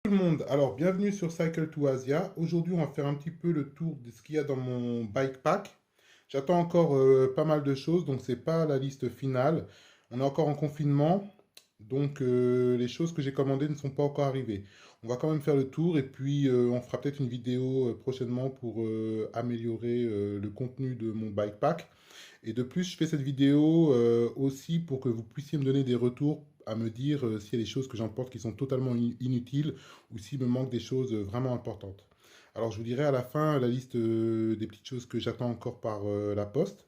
Tout le monde, alors bienvenue sur Cycle to Asia. Aujourd'hui, on va faire un petit peu le tour de ce qu'il y a dans mon bike pack. J'attends encore pas mal de choses, donc c'est pas la liste finale. On est encore en confinement, donc les choses que j'ai commandées ne sont pas encore arrivées. On va quand même faire le tour et puis on fera peut-être une vidéo prochainement pour améliorer le contenu de mon bike pack. Et de plus, je fais cette vidéo aussi pour que vous puissiez me donner des retours à me dire s'il y a des choses que j'emporte qui sont totalement inutiles ou s'il me manque des choses vraiment importantes. Alors, je vous dirai à la fin la liste des petites choses que j'attends encore par la poste.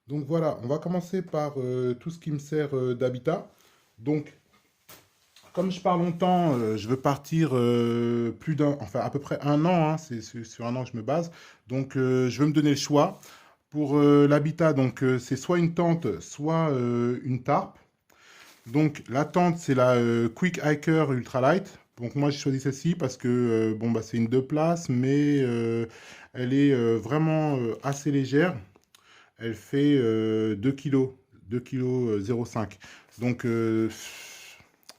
Donc voilà, on va commencer par tout ce qui me sert d'habitat. Donc, comme je pars longtemps, je veux partir enfin à peu près un an, hein, c'est sur un an que je me base. Donc, je veux me donner le choix. Pour l'habitat, donc c'est soit une tente, soit une tarpe. Donc la tente, c'est la Quick Hiker Ultralight. Donc moi j'ai choisi celle-ci parce que bon bah c'est une deux places, mais elle est vraiment assez légère. Elle fait 2 kg, 2,05 kg. Donc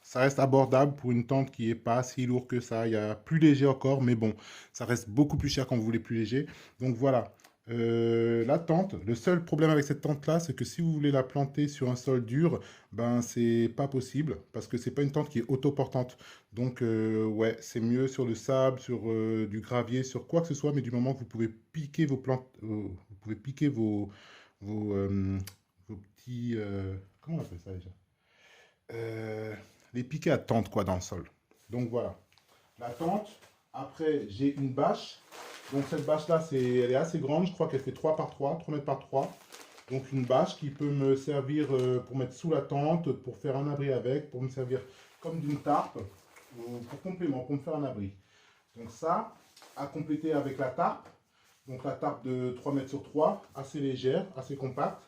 ça reste abordable pour une tente qui est pas si lourde que ça. Il y a plus léger encore, mais bon, ça reste beaucoup plus cher quand vous voulez plus léger. Donc voilà. La tente, le seul problème avec cette tente-là, c'est que si vous voulez la planter sur un sol dur, ben c'est pas possible parce que c'est pas une tente qui est autoportante. Donc ouais, c'est mieux sur le sable, sur du gravier, sur quoi que ce soit, mais du moment que vous pouvez piquer vos plantes, vous pouvez piquer vos, euh, vos petits, comment on appelle ça déjà? Euh, les piquets à tente quoi dans le sol. Donc voilà, la tente. Après, j'ai une bâche. Donc cette bâche-là, elle est assez grande. Je crois qu'elle fait 3 par 3, 3 mètres par 3. Donc une bâche qui peut me servir pour mettre sous la tente, pour faire un abri avec, pour me servir comme d'une tarpe, ou pour complément, pour me faire un abri. Donc ça, à compléter avec la tarpe. Donc la tarpe de 3 mètres sur 3, assez légère, assez compacte,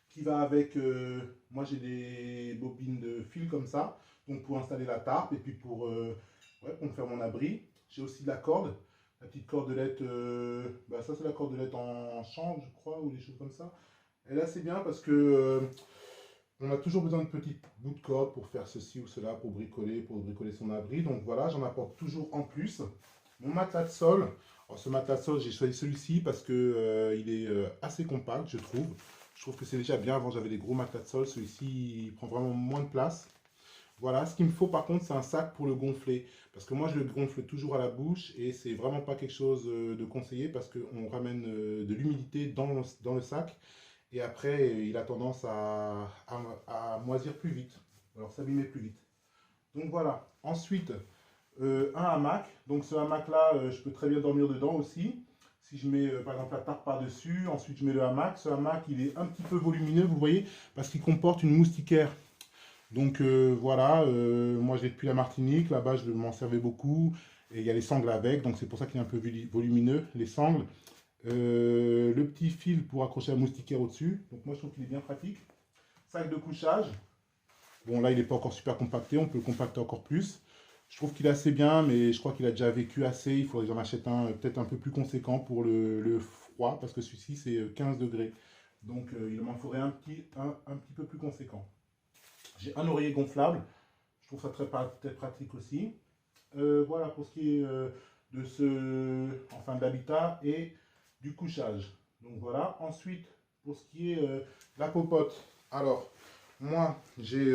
qui va avec, moi j'ai des bobines de fil comme ça, donc pour installer la tarpe et puis ouais, pour me faire mon abri. J'ai aussi de la corde, la petite cordelette, bah ça c'est la cordelette en chanvre je crois, ou des choses comme ça. Elle est assez bien parce que on a toujours besoin de petits bouts de corde pour faire ceci ou cela, pour bricoler son abri. Donc voilà, j'en apporte toujours en plus. Mon matelas de sol, alors ce matelas de sol, j'ai choisi celui-ci parce que il est assez compact, je trouve. Je trouve que c'est déjà bien. Avant, j'avais des gros matelas de sol. Celui-ci, il prend vraiment moins de place. Voilà, ce qu'il me faut par contre, c'est un sac pour le gonfler. Parce que moi, je le gonfle toujours à la bouche et c'est vraiment pas quelque chose de conseillé parce qu'on ramène de l'humidité dans le sac et après, il a tendance à moisir plus vite, alors s'abîmer plus vite. Donc voilà. Ensuite, un hamac. Donc ce hamac-là, je peux très bien dormir dedans aussi. Si je mets par exemple la tarpe par-dessus, ensuite je mets le hamac. Ce hamac, il est un petit peu volumineux, vous voyez, parce qu'il comporte une moustiquaire. Donc voilà, moi je l'ai depuis la Martinique, là-bas je m'en servais beaucoup. Et il y a les sangles avec, donc c'est pour ça qu'il est un peu volumineux, les sangles. Le petit fil pour accrocher la moustiquaire au-dessus. Donc moi je trouve qu'il est bien pratique. Sac de couchage. Bon là il n'est pas encore super compacté, on peut le compacter encore plus. Je trouve qu'il est assez bien, mais je crois qu'il a déjà vécu assez. Il faudrait que j'en achète un peut-être un peu plus conséquent pour le froid, parce que celui-ci c'est 15 degrés. Donc il m'en faudrait un petit peu plus conséquent. J'ai un oreiller gonflable. Je trouve ça très pratique aussi. Voilà pour ce qui est enfin de l'habitat et du couchage. Donc voilà. Ensuite, pour ce qui est la popote. Alors, moi, j'ai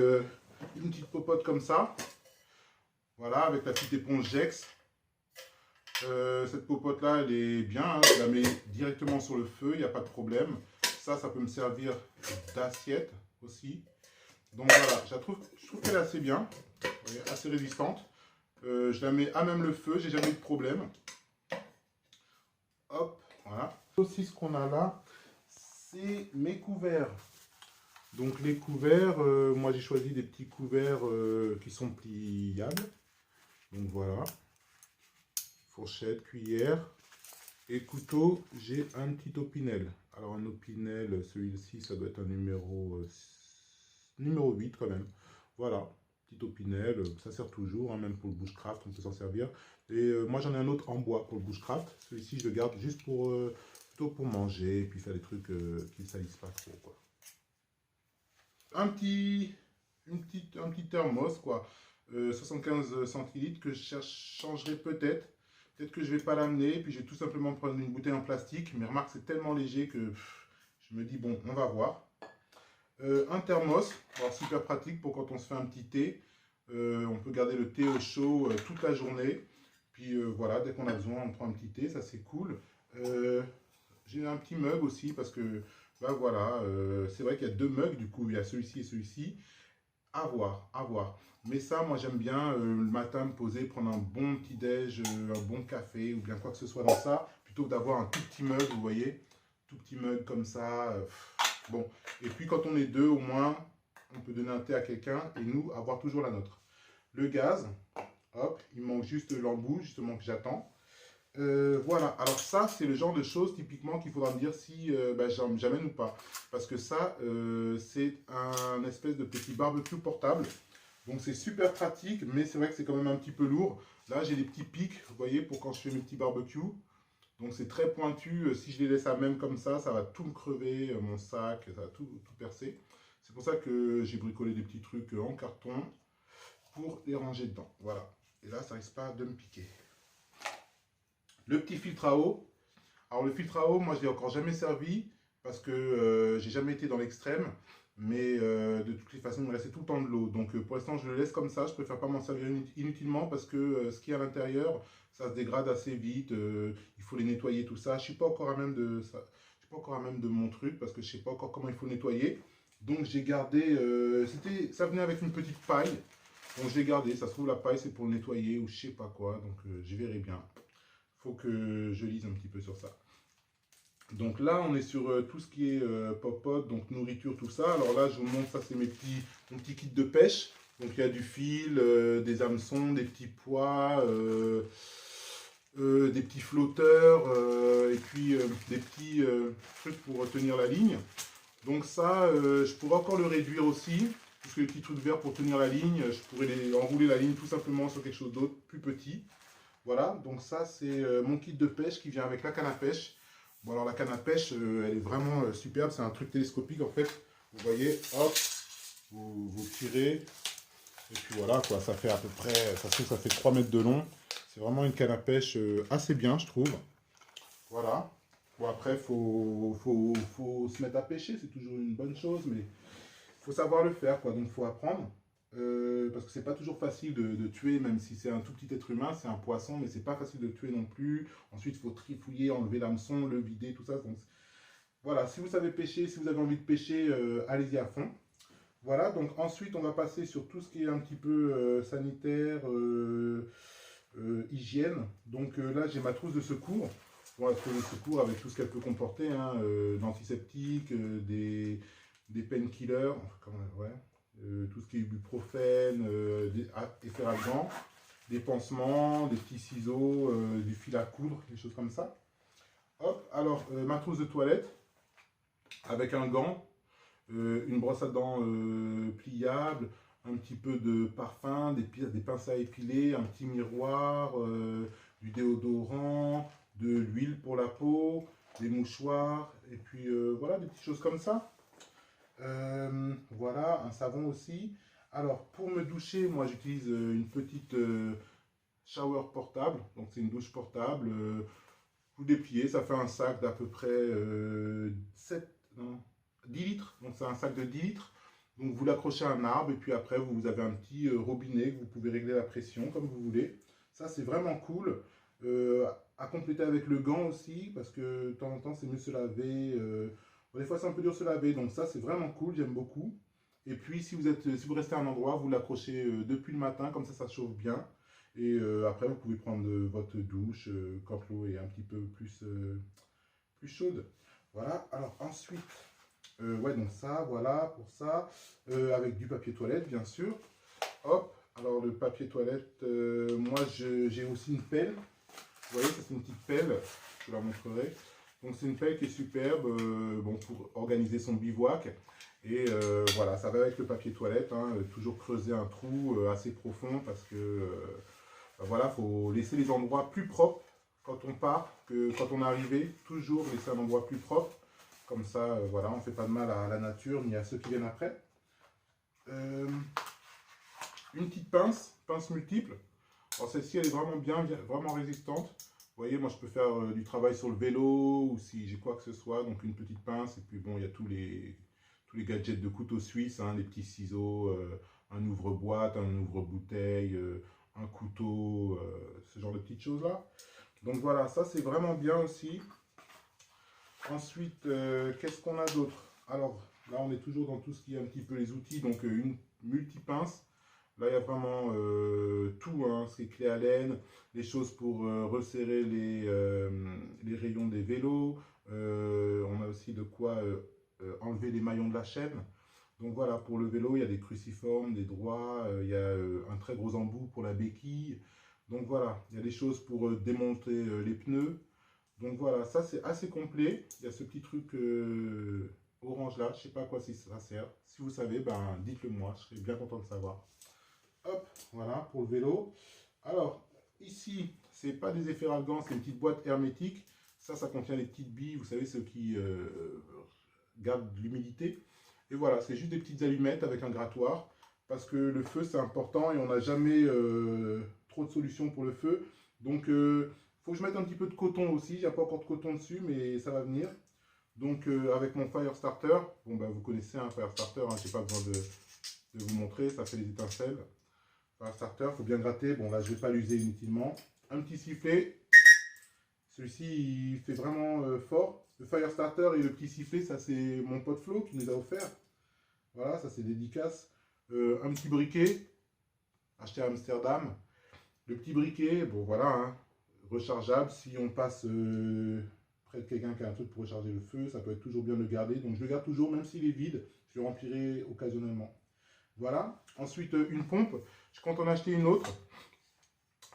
une petite popote comme ça. Voilà, avec la petite éponge Jex. Cette popote-là, elle est bien. Hein, je la mets directement sur le feu, il n'y a pas de problème. Ça peut me servir d'assiette aussi. Donc voilà, je trouve qu'elle est assez bien, assez résistante. Je la mets à même le feu, j'ai jamais eu de problème. Hop, voilà. Aussi ce qu'on a là, c'est mes couverts. Donc les couverts, moi j'ai choisi des petits couverts qui sont pliables. Donc voilà. Fourchette, cuillère et couteau, j'ai un petit opinel. Alors un opinel, celui-ci, ça doit être un numéro 8 quand même. Voilà, petit opinel, ça sert toujours, hein, même pour le bushcraft, on peut s'en servir. Et moi j'en ai un autre en bois pour le bushcraft. Celui-ci, je le garde juste plutôt pour manger et puis faire des trucs qui ne salissent pas trop, quoi. Un petit thermos, quoi. 75 centilitres que je changerai peut-être. Peut-être que je vais pas l'amener, puis je vais tout simplement prendre une bouteille en plastique. Mais remarque, c'est tellement léger que je me dis, bon, on va voir. Un thermos, alors super pratique pour quand on se fait un petit thé. On peut garder le thé au chaud toute la journée. Puis voilà, dès qu'on a besoin, on prend un petit thé, ça c'est cool. J'ai un petit mug aussi parce que, bah voilà, c'est vrai qu'il y a deux mugs du coup, il y a celui-ci et celui-ci. À voir, à voir. Mais ça, moi j'aime bien le matin me poser, prendre un bon petit déj, un bon café ou bien quoi que ce soit dans ça, plutôt que d'avoir un tout petit mug, vous voyez, tout petit mug comme ça. Bon, et puis quand on est deux au moins, on peut donner un thé à quelqu'un et nous avoir toujours la nôtre. Le gaz, hop, il manque juste l'embout justement que j'attends. Voilà, alors ça c'est le genre de choses typiquement qu'il faudra me dire si bah, j'amène ou pas. Parce que ça c'est un espèce de petit barbecue portable. Donc c'est super pratique, mais c'est vrai que c'est quand même un petit peu lourd. Là j'ai des petits pics, vous voyez, pour quand je fais mes petits barbecues. Donc c'est très pointu, si je les laisse à même comme ça va tout me crever, mon sac, ça va tout percer. C'est pour ça que j'ai bricolé des petits trucs en carton pour les ranger dedans. Voilà, et là ça risque pas de me piquer. Le petit filtre à eau. Alors le filtre à eau, moi je l'ai encore jamais servi parce que j'ai jamais été dans l'extrême. Mais de toutes les façons, il me restait tout le temps de l'eau. Donc pour l'instant, je le laisse comme ça. Je préfère pas m'en servir inutilement parce que ce qu'il y a à l'intérieur, ça se dégrade assez vite. Il faut les nettoyer, tout ça. Je suis pas encore à même de ça. Je suis pas encore à même de mon truc parce que je sais pas encore comment il faut nettoyer. Donc j'ai gardé. Ça venait avec une petite paille. Donc je l'ai gardé. Ça se trouve la paille c'est pour le nettoyer ou je sais pas quoi. Donc je verrai bien. Faut que je lise un petit peu sur ça. Donc là, on est sur tout ce qui est popote, donc nourriture, tout ça. Alors là, je vous montre, ça c'est mon petit kit de pêche. Donc il y a du fil, des hameçons, des petits pois, des petits flotteurs, et puis des petits trucs pour tenir la ligne. Donc ça, je pourrais encore le réduire aussi, puisque les petits trucs verts pour tenir la ligne, je pourrais enrouler la ligne tout simplement sur quelque chose d'autre, plus petit. Voilà, donc ça c'est mon kit de pêche qui vient avec la canne à pêche. Bon alors la canne à pêche, elle est vraiment superbe, c'est un truc télescopique en fait. Vous voyez, hop, vous tirez, et puis voilà quoi, ça fait à peu près, ça fait 3 mètres de long. C'est vraiment une canne à pêche assez bien je trouve. Voilà. Bon après, faut se mettre à pêcher, c'est toujours une bonne chose, mais il faut savoir le faire quoi, donc il faut apprendre. Parce que c'est pas toujours facile de tuer, même si c'est un tout petit être humain, c'est un poisson, mais c'est pas facile de tuer non plus. Ensuite, il faut trifouiller, enlever l'hameçon, le vider, tout ça. Donc, voilà, si vous savez pêcher, si vous avez envie de pêcher, allez-y à fond. Voilà, donc ensuite, on va passer sur tout ce qui est un petit peu sanitaire, hygiène. Donc là, j'ai ma trousse de secours. Bon, la trousse de secours avec tout ce qu'elle peut comporter, hein, d'antiseptiques, des painkillers, enfin, ouais. Tout ce qui est ibuprofène, des efferalgan, des pansements, des petits ciseaux, du fil à coudre, des choses comme ça. Hop, alors ma trousse de toilette avec un gant, une brosse à dents pliable, un petit peu de parfum, des pinces à épiler, un petit miroir, du déodorant, de l'huile pour la peau, des mouchoirs, et puis voilà, des petites choses comme ça. Voilà, un savon aussi. Alors, pour me doucher, moi j'utilise une petite shower portable. Donc, c'est une douche portable. Vous dépliez, ça fait un sac d'à peu près 10 litres. Donc, c'est un sac de 10 litres. Donc, vous l'accrochez à un arbre et puis après, vous avez un petit robinet que vous pouvez régler la pression comme vous voulez. Ça, c'est vraiment cool. À compléter avec le gant aussi, parce que de temps en temps, c'est mieux de se laver. Des fois, c'est un peu dur de se laver, donc ça, c'est vraiment cool, j'aime beaucoup. Et puis, si vous restez à un endroit, vous l'accrochez depuis le matin, comme ça chauffe bien. Et après, vous pouvez prendre votre douche quand l'eau est un petit peu plus chaude. Voilà, alors ensuite, ouais, donc ça, voilà, pour ça, avec du papier toilette, bien sûr. Hop, alors le papier toilette, moi, j'ai aussi une pelle. Vous voyez, ça c'est une petite pelle, je vous la montrerai. Donc c'est une pelle qui est superbe bon, pour organiser son bivouac. Et voilà, ça va avec le papier toilette, hein, toujours creuser un trou assez profond parce que voilà, faut laisser les endroits plus propres quand on part que quand on est arrivé. Toujours laisser un endroit plus propre. Comme ça, voilà, on ne fait pas de mal à la nature ni à ceux qui viennent après. Une petite pince, pince multiple. Alors celle-ci, elle est vraiment bien, vraiment résistante. Vous voyez, moi je peux faire du travail sur le vélo ou si j'ai quoi que ce soit. Donc une petite pince et puis bon, il y a tous les gadgets de couteau suisse, hein, les petits ciseaux, un ouvre-boîte, un ouvre-bouteille, un couteau, ce genre de petites choses-là. Donc voilà, ça c'est vraiment bien aussi. Ensuite, qu'est-ce qu'on a d'autre? Alors là, on est toujours dans tout ce qui est un petit peu les outils. Donc une multi-pince. Là, il y a vraiment tout, hein, c'est clé à laine, les choses pour resserrer les rayons des vélos. On a aussi de quoi enlever les maillons de la chaîne. Donc voilà, pour le vélo, il y a des cruciformes, des droits, il y a un très gros embout pour la béquille. Donc voilà, il y a des choses pour démonter les pneus. Donc voilà, ça c'est assez complet. Il y a ce petit truc orange là, je ne sais pas à quoi ça sert. Si vous savez, ben dites-le moi, je serais bien content de savoir. Hop, voilà pour le vélo. Alors, ici, c'est pas des effets ralgants, c'est une petite boîte hermétique. Ça contient les petites billes, vous savez, ceux qui gardent l'humidité. Et voilà, c'est juste des petites allumettes avec un grattoir. Parce que le feu, c'est important et on n'a jamais trop de solutions pour le feu. Donc, faut que je mette un petit peu de coton aussi. Il n'y a pas encore de coton dessus, mais ça va venir. Donc, avec mon Fire Starter, bon, bah, vous connaissez un Fire Starter, hein, je n'ai pas besoin de vous montrer, ça fait des étincelles. Fire Starter, il faut bien gratter. Bon, là, je ne vais pas l'user inutilement. Un petit sifflet. Celui-ci, il fait vraiment fort. Le Fire Starter et le petit sifflet, ça, c'est mon pote Flo qui nous a offert. Voilà, ça, c'est dédicace. Un petit briquet, acheté à Amsterdam. Le petit briquet, bon, voilà, hein, rechargeable. Si on passe près de quelqu'un qui a un truc pour recharger le feu, ça peut être toujours bien de le garder. Donc, je le garde toujours, même s'il est vide. Je le remplirai occasionnellement. Voilà. Ensuite, une pompe. Je compte en acheter une autre.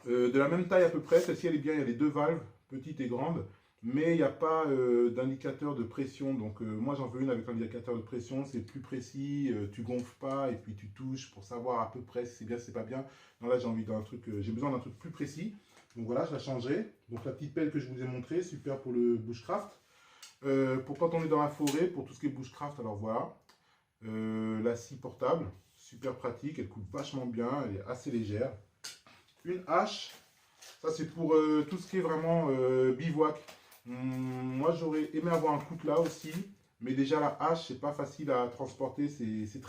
De la même taille à peu près. Celle-ci, elle est bien. Il y a les deux valves, petite et grande. Mais il n'y a pas d'indicateur de pression. Donc, moi, j'en veux une avec un indicateur de pression. C'est plus précis. Tu gonfles pas et puis tu touches pour savoir à peu près si c'est bien, si c'est pas bien. Non, là, j'ai envie d'un truc. J'ai besoin d'un truc plus précis. Donc, voilà, je la changerai. Donc, la petite pelle que je vous ai montrée, super pour le bushcraft. Pour quand on est dans la forêt, pour tout ce qui est bushcraft, alors voilà. La scie portable, super pratique, elle coupe vachement bien, elle est assez légère. Une hache, ça c'est pour tout ce qui est vraiment bivouac. Moi j'aurais aimé avoir un coutelas aussi, mais déjà la hache c'est pas facile à transporter, c'est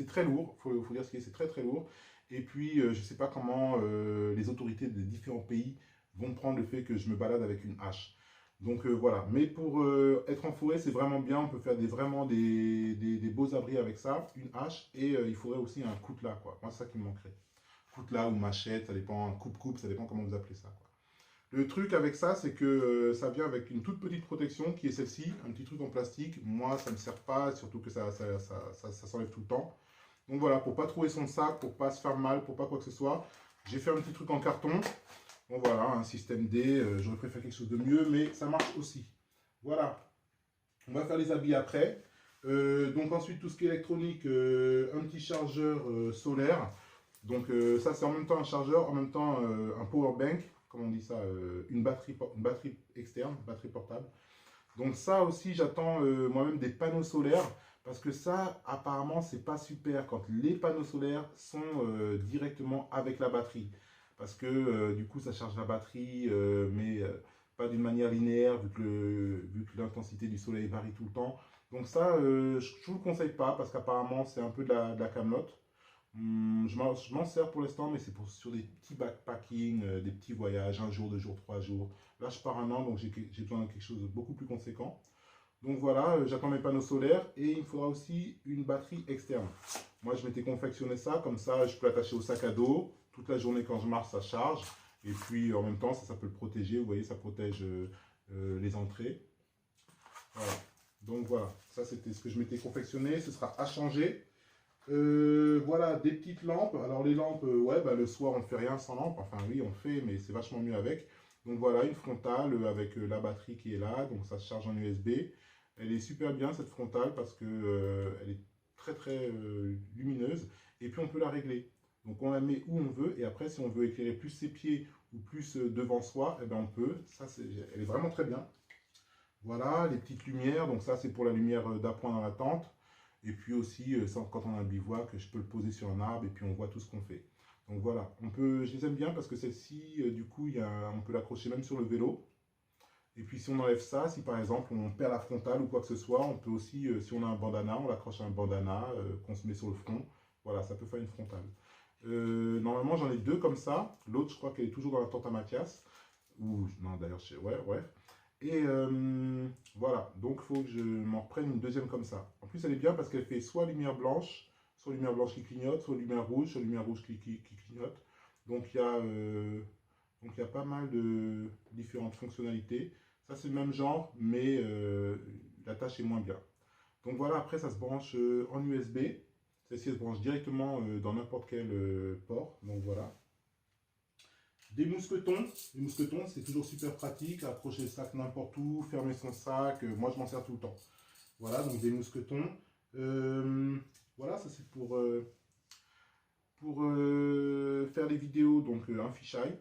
très lourd, faut dire ce qui est, c'est très lourd. Et puis je sais pas comment les autorités des différents pays vont prendre le fait que je me balade avec une hache. Donc voilà, mais pour être en forêt, c'est vraiment bien. On peut faire vraiment des beaux abris avec ça, une hache, et il faudrait aussi un coutelas, quoi. Moi, c'est ça qui me manquerait. Coutelas ou machette, ça dépend, coupe-coupe, ça dépend comment vous appelez ça, quoi. Le truc avec ça, c'est que ça vient avec une toute petite protection qui est celle-ci, un petit truc en plastique. Moi, ça ne me sert pas, surtout que ça s'enlève tout le temps. Donc voilà, pour pas trouver son sac, pour pas se faire mal, pour pas quoi que ce soit, j'ai fait un petit truc en carton. Bon voilà, un système D, j'aurais préféré quelque chose de mieux, mais ça marche aussi. Voilà, on va faire les habits après. Donc ensuite, tout ce qui est électronique, un petit chargeur solaire. Donc ça, c'est en même temps un chargeur, en même temps un power bank, comme on dit ça, une batterie externe, batterie portable. Donc ça aussi, j'attends moi-même des panneaux solaires, parce que ça, apparemment, c'est pas super quand les panneaux solaires sont directement avec la batterie. Parce que du coup, ça charge la batterie, mais pas d'une manière linéaire, vu que l'intensité du soleil varie tout le temps. Donc ça, je ne vous le conseille pas, parce qu'apparemment, c'est un peu de la camelote. Je m'en sers pour l'instant, mais c'est sur des petits backpacking, des petits voyages, un jour, deux jours, trois jours. Là, je pars un an, donc j'ai besoin de quelque chose de beaucoup plus conséquent. Donc voilà, j'attends mes panneaux solaires et il me faudra aussi une batterie externe. Moi, je m'étais confectionné ça, comme ça, je peux l'attacher au sac à dos. Toute la journée, quand je marche, ça charge. Et puis, en même temps, ça peut le protéger. Vous voyez, ça protège les entrées. Voilà. Donc voilà, ça c'était ce que je m'étais confectionné. Ce sera à changer. Voilà, des petites lampes. Alors les lampes, ouais, bah, le soir on ne fait rien sans lampe. Enfin oui, on fait, mais c'est vachement mieux avec. Donc voilà, une frontale avec la batterie qui est là. Donc ça se charge en USB. Elle est super bien cette frontale parce que elle est très lumineuse. Et puis on peut la régler. Donc on la met où on veut. Et après, si on veut éclairer plus ses pieds ou plus devant soi, eh ben on peut. Ça, elle est vraiment très bien. Voilà, les petites lumières. Donc ça, c'est pour la lumière d'appoint dans la tente. Et puis aussi, quand on a un bivouac, je peux le poser sur un arbre et puis on voit tout ce qu'on fait. Donc voilà, je les aime bien parce que celle-ci, du coup, on peut l'accrocher même sur le vélo. Et puis si on enlève ça, si par exemple on perd la frontale ou quoi que ce soit, on peut aussi, si on a un bandana, on l'accroche à un bandana qu'on se met sur le front. Voilà, ça peut faire une frontale. Normalement j'en ai deux comme ça. L'autre je crois qu'elle est toujours dans la tente à Mathias. Ou non d'ailleurs, ouais, ouais. Et voilà, donc il faut que je m'en reprenne une deuxième comme ça. En plus elle est bien parce qu'elle fait soit lumière blanche qui clignote, soit lumière rouge qui clignote. Donc il y a pas mal de différentes fonctionnalités. Ça, c'est le même genre, mais la tâche est moins bien. Donc voilà, après, ça se branche en USB. Celle-ci, elle se branche directement dans n'importe quel port. Donc voilà. Des mousquetons. Les mousquetons, c'est toujours super pratique. Accrocher le sac n'importe où, fermer son sac. Moi, je m'en sers tout le temps. Voilà, donc des mousquetons. Voilà, ça c'est pour faire les vidéos. Donc un fisheye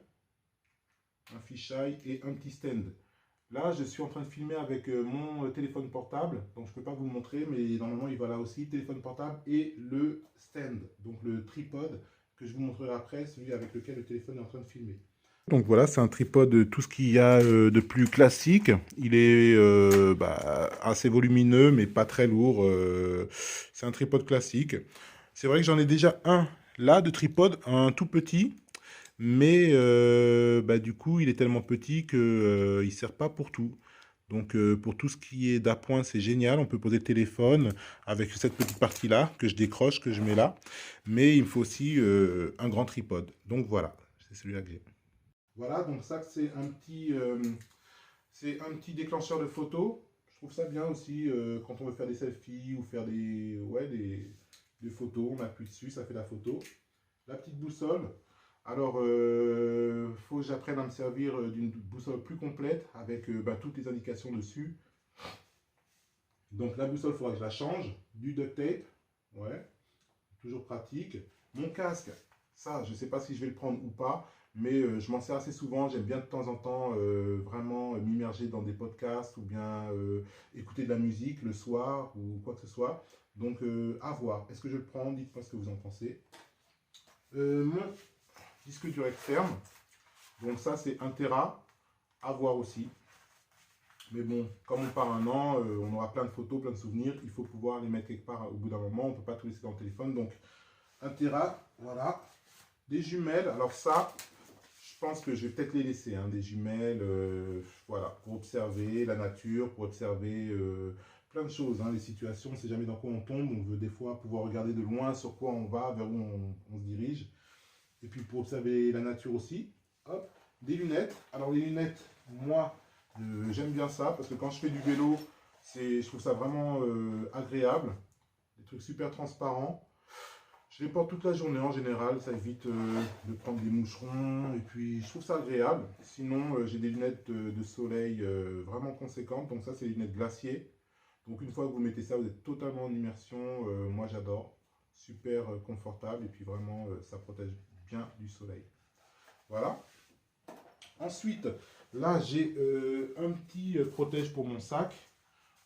et un petit stand. Là, je suis en train de filmer avec mon téléphone portable, donc je ne peux pas vous le montrer, mais normalement il va là aussi, téléphone portable et le stand, donc le tripode que je vous montrerai après, celui avec lequel le téléphone est en train de filmer. Donc voilà, c'est un tripode, tout ce qu'il y a de plus classique. Il est assez volumineux, mais pas très lourd. C'est un tripode classique. C'est vrai que j'en ai déjà un là de tripode, un tout petit. Mais du coup, il est tellement petit qu'il ne sert pas pour tout. Donc pour tout ce qui est d'appoint, c'est génial. On peut poser le téléphone avec cette petite partie-là que je décroche, que je mets là. Mais il me faut aussi un grand tripode. Donc voilà, c'est celui-là que j'ai. Voilà, donc ça c'est un petit déclencheur de photos. Je trouve ça bien aussi quand on veut faire des selfies ou faire des photos. On appuie dessus, ça fait la photo. La petite boussole. Alors, faut que j'apprenne à me servir d'une boussole plus complète avec toutes les indications dessus. Donc la boussole, il faudra que je la change. Du duct tape, ouais, toujours pratique. Mon casque, ça, je ne sais pas si je vais le prendre ou pas, mais je m'en sers assez souvent. J'aime bien de temps en temps vraiment m'immerger dans des podcasts ou bien écouter de la musique le soir ou quoi que ce soit. Donc, à voir. Est-ce que je le prends? Dites-moi ce que vous en pensez. Mon disque dur externe. Donc ça, c'est 1 Tera. À voir aussi. Mais bon, comme on part un an, on aura plein de photos, plein de souvenirs. Il faut pouvoir les mettre quelque part au bout d'un moment. On ne peut pas tout laisser dans le téléphone. Donc 1 Tera, voilà. Des jumelles. Alors ça, je pense que je vais peut-être les laisser. Hein, des jumelles, voilà, pour observer la nature, pour observer plein de choses. Hein, les situations, on ne sait jamais dans quoi on tombe. On veut des fois pouvoir regarder de loin sur quoi on va, vers où on se dirige. Et puis pour observer la nature aussi. Hop, des lunettes. Alors les lunettes, moi, j'aime bien ça parce que quand je fais du vélo, je trouve ça vraiment agréable. Des trucs super transparents. Je les porte toute la journée en général, ça évite de prendre des moucherons et puis je trouve ça agréable. Sinon, j'ai des lunettes de soleil vraiment conséquentes. Donc ça, c'est des lunettes glacier. Donc une fois que vous mettez ça, vous êtes totalement en immersion. Moi, j'adore. Super confortable et puis vraiment, ça protège bien du soleil. Voilà. Ensuite, là, j'ai un petit protège pour mon sac.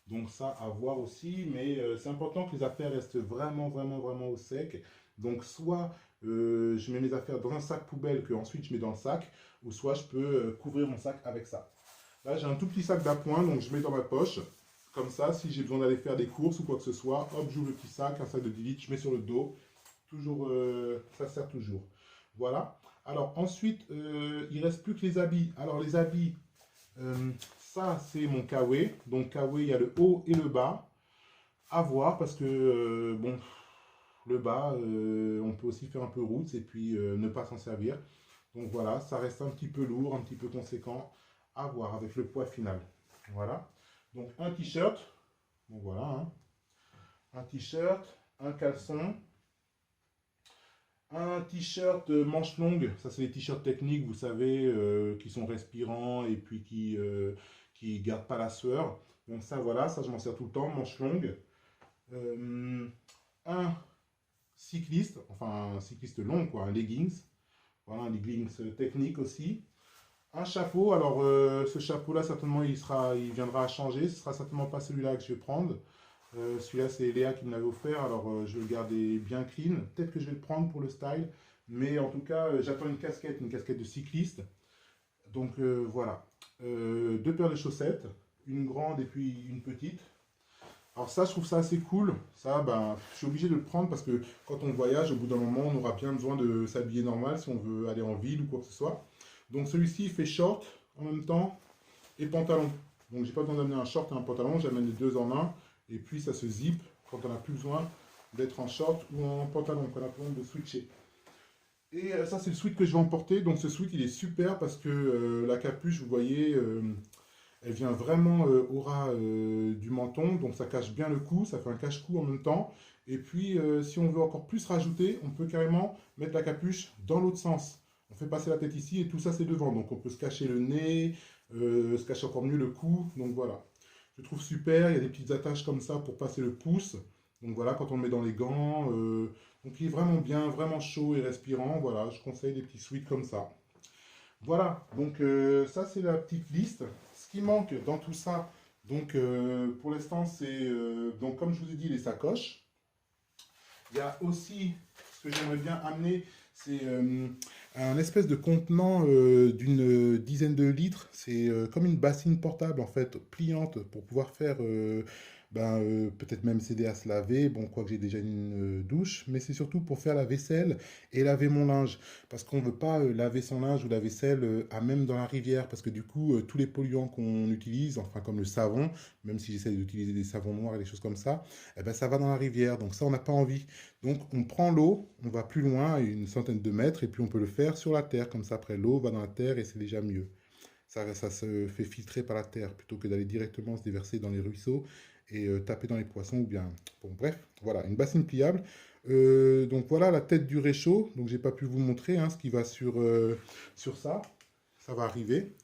Donc ça, à voir aussi. Mais c'est important que les affaires restent vraiment, vraiment, vraiment au sec. Donc soit je mets mes affaires dans un sac poubelle que ensuite je mets dans le sac. Ou soit je peux couvrir mon sac avec ça. Là, j'ai un tout petit sac d'appoint. Donc je mets dans ma poche. Comme ça, si j'ai besoin d'aller faire des courses ou quoi que ce soit, hop, j'ouvre le petit sac, un sac de 10 litres, je mets sur le dos. Toujours, ça sert toujours. Voilà. Alors ensuite, il ne reste plus que les habits. Alors les habits, ça c'est mon kawaii. Donc kawaii, il y a le haut et le bas. À voir parce que, bon, le bas, on peut aussi faire un peu route et puis ne pas s'en servir. Donc voilà, ça reste un petit peu lourd, un petit peu conséquent. À voir avec le poids final. Voilà. Donc un t-shirt. Bon voilà. Hein. Un t-shirt, un caleçon. Un t-shirt manche longue, ça c'est les t-shirts techniques, vous savez, qui sont respirants et puis qui gardent pas la sueur. Donc ça voilà, ça je m'en sers tout le temps, manche longue. Un cycliste, enfin un cycliste long quoi, un leggings. Voilà, un leggings technique aussi. Un chapeau, alors ce chapeau là certainement il viendra à changer, ce sera certainement pas celui-là que je vais prendre. Celui-là, c'est Léa qui me l'avait offert, alors je vais le garder bien clean. Peut-être que je vais le prendre pour le style, mais en tout cas, j'attends une casquette de cycliste. Donc voilà. Deux paires de chaussettes, une grande et puis une petite. Alors ça, je trouve ça assez cool. Ça, ben, je suis obligé de le prendre parce que quand on voyage, au bout d'un moment, on aura bien besoin de s'habiller normal si on veut aller en ville ou quoi que ce soit. Donc celui-ci, il fait short en même temps et pantalon. Donc j'ai pas besoin d'amener un short et un pantalon, j'amène les deux en un. Et puis ça se zip quand on n'a plus besoin d'être en short ou en pantalon, quand on a besoin de switcher. Et ça, c'est le sweat que je vais emporter. Donc ce sweat, il est super parce que la capuche, vous voyez, elle vient vraiment au ras du menton. Donc ça cache bien le cou, ça fait un cache-cou en même temps. Et puis, si on veut encore plus rajouter, on peut carrément mettre la capuche dans l'autre sens. On fait passer la tête ici et tout ça, c'est devant. Donc on peut se cacher le nez, se cacher encore mieux le cou. Donc voilà. Je trouve super. Il y a des petites attaches comme ça pour passer le pouce. Donc voilà, quand on le met dans les gants. Donc il est vraiment bien, vraiment chaud et respirant. Voilà, je conseille des petits sweats comme ça. Voilà, donc ça c'est la petite liste. Ce qui manque dans tout ça, donc pour l'instant c'est donc comme je vous ai dit les sacoches. Il y a aussi ce que j'aimerais bien amener, c'est un espèce de contenant d'une dizaine de litres. C'est comme une bassine portable en fait, pliante pour pouvoir faire peut-être même s'aider à se laver. Bon, quoique j'ai déjà une douche, mais c'est surtout pour faire la vaisselle et laver mon linge. Parce qu'on ne veut pas laver son linge ou la vaisselle à même dans la rivière. Parce que du coup, tous les polluants qu'on utilise, enfin comme le savon, même si j'essaie d'utiliser des savons noirs et des choses comme ça, eh ben, ça va dans la rivière. Donc ça, on n'a pas envie. Donc on prend l'eau, on va plus loin, une centaine de mètres, et puis on peut le faire sur la terre. Comme ça, après, l'eau va dans la terre et c'est déjà mieux. Ça se fait filtrer par la terre plutôt que d'aller directement se déverser dans les ruisseaux et taper dans les poissons ou bien. Bon, bref, voilà, une bassine pliable. Donc voilà la tête du réchaud. Donc j'ai pas pu vous montrer hein, ce qui va sur ça. Ça va arriver.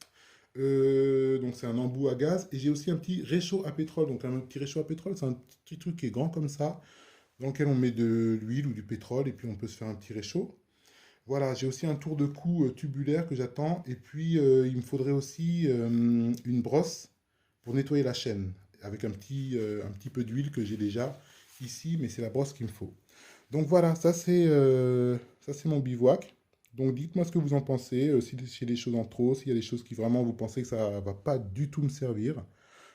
Donc c'est un embout à gaz. Et j'ai aussi un petit réchaud à pétrole. Donc un petit réchaud à pétrole, c'est un petit truc qui est grand comme ça, dans lequel on met de l'huile ou du pétrole et puis on peut se faire un petit réchaud. Voilà, j'ai aussi un tour de cou tubulaire que j'attends. Et puis, il me faudrait aussi une brosse pour nettoyer la chaîne, avec un petit peu d'huile que j'ai déjà ici, mais c'est la brosse qu'il me faut. Donc voilà, ça c'est mon bivouac. Donc dites-moi ce que vous en pensez, si j'ai des choses en trop, s'il y a des choses qui vraiment vous pensez que ça va pas du tout me servir.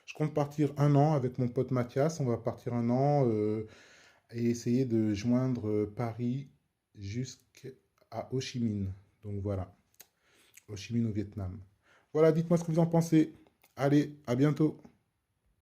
Je compte partir un an avec mon pote Mathias. On va partir un an et essayer de joindre Paris jusqu'à Ho Chi Minh. Donc voilà, Ho Chi Minh au Vietnam. Voilà, dites-moi ce que vous en pensez. Allez, à bientôt.